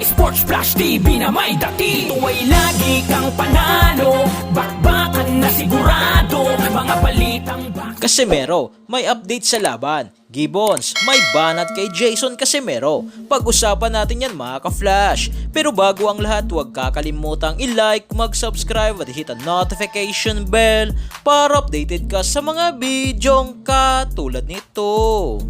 Sports Flash TV na may dati. Tuwa'y lagi kang panalo, bakbakan na sigurado, mga balitang Casimero, may update sa laban. Gibbons, may banat kay Jason Casimero. Pag-usapan natin yan mga ka-flash. Pero bago ang lahat, huwag kakalimutang i-like, mag-subscribe at hit ang notification bell para updated ka sa mga bidyong katulad nito.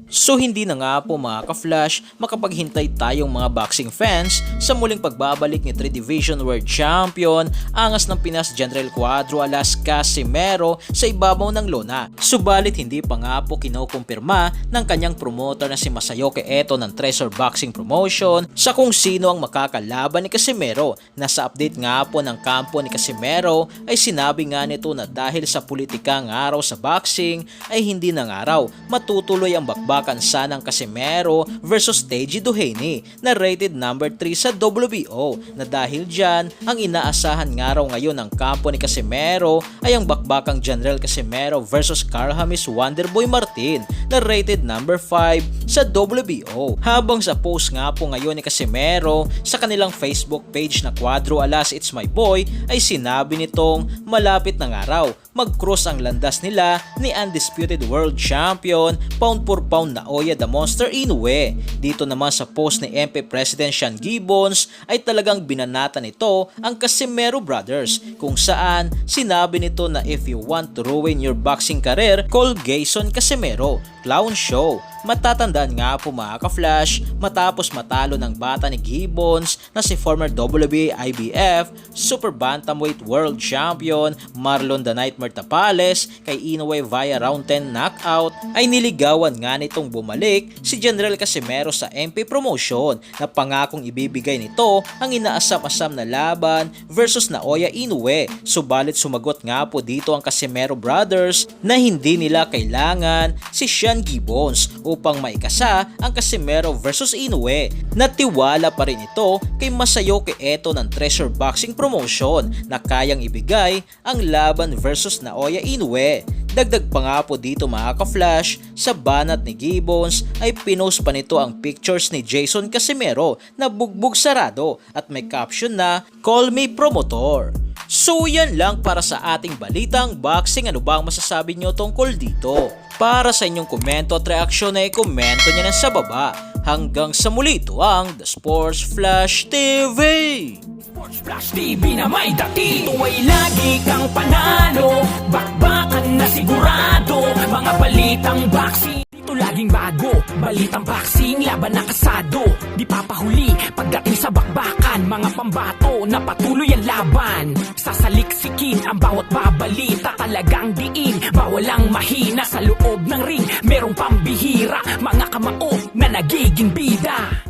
So hindi na nga po mga ka-flash makapaghintay tayong mga boxing fans sa muling pagbabalik ni 3 Division World Champion angas ng Pinas General Cuadro alas Casimero sa ibabaw ng lona. Subalit hindi pa nga po kinukumpirma ng kanyang promoter na si Masayoki Eto ng Treasure Boxing Promotion sa kung sino ang makakalaban ni Casimero. Nasa update nga po ng kampo ni Casimero ay sinabi nga nito na dahil sa politika ng araw sa boxing ay hindi na nga raw matutuloy ang bakbakan ng Casimero versus Teji Duhaney na rated number 3 sa WBO, na dahil dyan ang inaasahan nga raw ngayon ng kampo ni Casimero ay ang bakbakang General Casimero versus Carl Hamis Wonderboy Martin na rated number 5 sa WBO. Habang sa post nga po ngayon ni Casimero sa kanilang Facebook page na Cuadro Alas It's My Boy ay sinabi nitong malapit na nga raw mag-cross ang landas nila ni undisputed world champion pound for pound na Oya the Monster Inoue. Dito naman sa post ni MP President Sean Gibbons ay talagang binanata nito ang Casimero Brothers, kung saan sinabi nito na if you want to ruin your boxing career, call Jason Casimero. Clown show. Matatandaan nga po mga ka-flash, matapos matalo ng bata ni Gibbons na si former WBA IBF Super Bantamweight World Champion Marlon the Nightmare Tapales kay Inoue via round 10 knockout, ay niligawan nga nitong bumalik si General Casimero sa MP Promotion na pangakong ibibigay nito ang inaasam-asam na laban versus Naoya Inoue. Subalit sumagot nga po dito ang Casimero Brothers na hindi nila kailangan si Sean Gibbons upang maikasa ang Casimero versus Inoue. Natiwala pa rin ito kay Masayoki Eto ng Treasure Boxing Promotion na kayang ibigay ang laban versus Naoya Inoue. Dagdag pa nga po dito mga ka-flash, sa banat ni Gibbons ay pinost pa nito ang pictures ni Jason Casimero na bugbog sarado at may caption na "Call me promotor". So yan lang para sa ating balitang boxing. Ano ba ang masasabi nyo tungkol dito? Para sa inyong komento at reaksyon ay komento nyo na sa baba. Hanggang sa muli, ito ang The Sports Flash TV. Sports Flash TV na may dati. Tuwa'y lagi kang panalo, bakbakan na sigurado, mga balitang boxing. Dito laging bago, balitang boxing, laban na kasado. Di papahuli pagdating sa bakbakan, mga pambato na patuloy ang laban. Sasaliksikin ang bawat babalita, talagang diin, bawal ang mahina sa loob ng ring. Merong pambihira, mga kamao na nagiging bida.